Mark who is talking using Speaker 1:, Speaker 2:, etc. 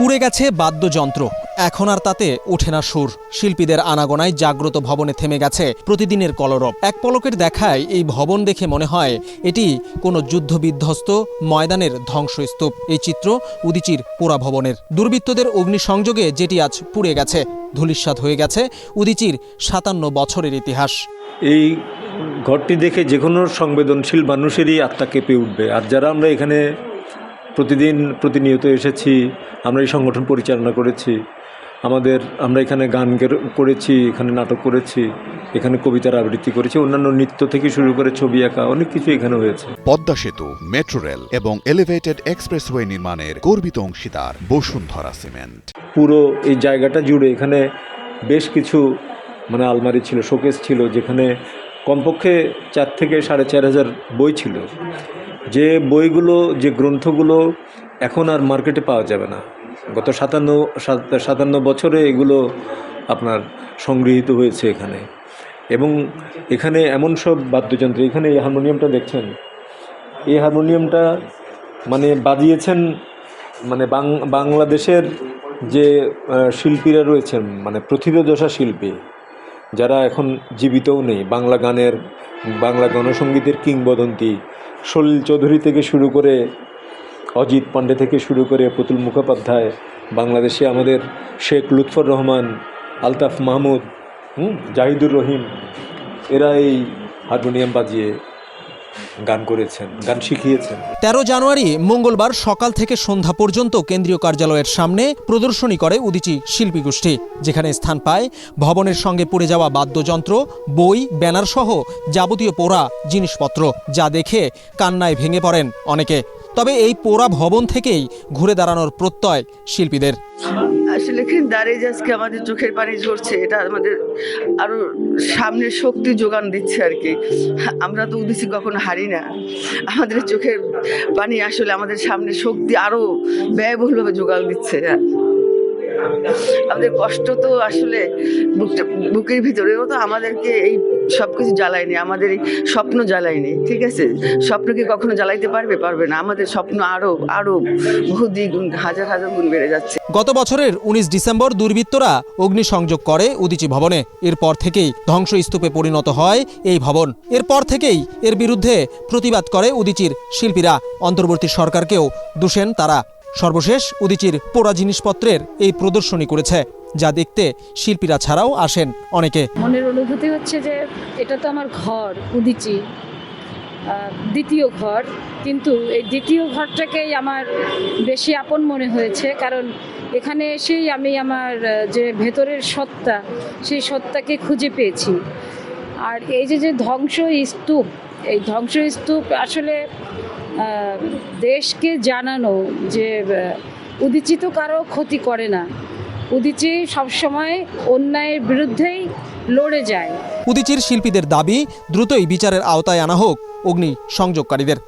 Speaker 1: পুড়ে গেছে বাদ্যযন্ত্র, এখন আর তাতে ওঠে না সুর। শিল্পীদের আনাগোনায় জাগ্রত ভবনে থেমে গেছে প্রতিদিনের কলরব। এক পলকের দেখায় এই ভবন দেখে মনে হয় এটি কোনো যুদ্ধবিধ্বস্ত ময়দানের ধ্বংসস্তূপ। এই চিত্র উদীচীর পোড়া ভবনের। দুর্বৃত্তদের অগ্নিসংযোগে যেটি আজ পুড়ে গেছে, ধূলিসাৎ হয়ে গেছে উদীচীর 57 বছরের ইতিহাস।
Speaker 2: এই ঘরটি দেখে যে কোনো সংবেদনশীল মানুষেরই আত্মা কেঁপে উঠবে। আর যারা আমরা এখানে প্রতিনিয়ত এসেছি, আমরা এই সংগঠন পরিচালনা করেছি, আমরা এখানে গান করেছি, এখানে নাটক করেছি, এখানে কবিতার আবৃত্তি করেছি, অন্যান্য নৃত্য থেকে শুরু করে ছবি আঁকা অনেক কিছু এখানে হয়েছে।
Speaker 3: পদ্মা সেতু, মেট্রো রেল এবং এলিভেটেড এক্সপ্রেসওয়ে নির্মাণের গর্বিত অংশীদার বসুন্ধরা সিমেন্ট।
Speaker 2: পুরো এই জায়গাটা জুড়ে এখানে বেশ কিছু আলমারি ছিল, শোকেস ছিল, যেখানে কমপক্ষে 4 থেকে 4,500 বই ছিল। যে বইগুলো, যে গ্রন্থগুলো এখন আর মার্কেটে পাওয়া যাবে না। গত 57 বছরে এগুলো আপনার সংগৃহীত হয়েছে এখানে। এবং এখানে এমন সব বাদ্যযন্ত্র, এখানে এই হারমোনিয়ামটা দেখছেন, এই হারমোনিয়ামটা বাজিয়েছেন বাংলাদেশের যে শিল্পীরা রয়েছেন, প্রথিতযশা শিল্পী যারা এখন জীবিতও নেই, বাংলা গণসঙ্গীতের কিংবদন্তি সলিল চৌধুরী থেকে শুরু করে অজিত পান্ডে থেকে শুরু করে পুতুল মুখোপাধ্যায়, বাংলাদেশে আমাদের শেখ লুৎফর রহমান, আলতাফ মাহমুদ, জাহিদুর রহিম, এরা এই হারমোনিয়াম বাজিয়ে গান করেছেন, গান শিখিয়েছেন।
Speaker 1: 13 জানুয়ারি মঙ্গলবার সকাল থেকে সন্ধ্যা পর্যন্ত কেন্দ্রীয় কার্যালয়ের সামনে প্রদর্শনী করে উদীচী শিল্পী গোষ্ঠী, যেখানে স্থান পায় ভবনের সঙ্গে পুড়ে যাওয়া বাদ্যযন্ত্র, বই, ব্যানার সহ যাবতীয় পোড়া জিনিসপত্র, যা দেখে কান্নায় ভেঙে পড়েন অনেকে। তবে এই পোড়া ভবন থেকেই ঘুরে দাঁড়ানোর প্রত্যয় শিল্পীদের।
Speaker 4: আসলে এখানে দাঁড়িয়ে আজকে আমাদের চোখের পানি ঝরছে, এটা আমাদের আরো সামনে শক্তি যোগান দিচ্ছে আর কি। আমরা তো উদীচী কখনো হারি না, আমাদের চোখের পানি আসলে আমাদের সামনে শক্তি আরো ব্যয়বহুলভাবে যোগান দিচ্ছে। আমাদের কষ্ট তো আসলে বুকের ভিতরেও তো আমাদেরকে এই সবকিছু জ্বালায়নি, আমাদের এই স্বপ্ন জ্বালায়নি, ঠিক আছে? স্বপ্নকে কখনো জ্বালাইতে পারবে না। আমাদের স্বপ্ন আরো বহু দ্বিগুণ, হাজার গুণ বেড়ে যাচ্ছে।
Speaker 1: গত বছরের 19 ডিসেম্বর দুর্বৃত্তরা অগ্নিসংযোগ করে উদীচী ভবনে। এরপর থেকেই ধ্বংসস্তূপে পরিণত হয় এই ভবন। এরপর থেকেই এর বিরুদ্ধে প্রতিবাদ করে উদীচীর শিল্পীরা। অন্তর্বর্তী সরকারকেও দোষেন তারা। সর্বশেষ উদীচীর পোড়া জিনিসপত্রের এই প্রদর্শনী করেছে, যা দেখতে শিল্পীরা ছাড়াও আসেন অনেকে।
Speaker 5: মনের অনুভূতি হচ্ছে যে এটা তো আমার ঘর, উদীচী দ্বিতীয় ঘর, কিন্তু এই দ্বিতীয় ঘরটাকেই আমার বেশি আপন মনে হয়েছে, কারণ এখানে এসেই আমি আমার যে ভেতরের সত্তা, সেই সত্তাকে খুঁজে পেয়েছি। আর এই যে ধ্বংসস্তূপ, এই ধ্বংসস্তূপ আসলে দেশকে জানানো যে উদীচী তো কারো ক্ষতি করে না, উদীচী সবসময় অন্যায়ের বিরুদ্ধেই লড়ে যায়।
Speaker 1: উদীচীর শিল্পীদের দাবি দ্রুতই বিচারের আওতায় আনা হোক অগ্নি সংযোগকারীদের।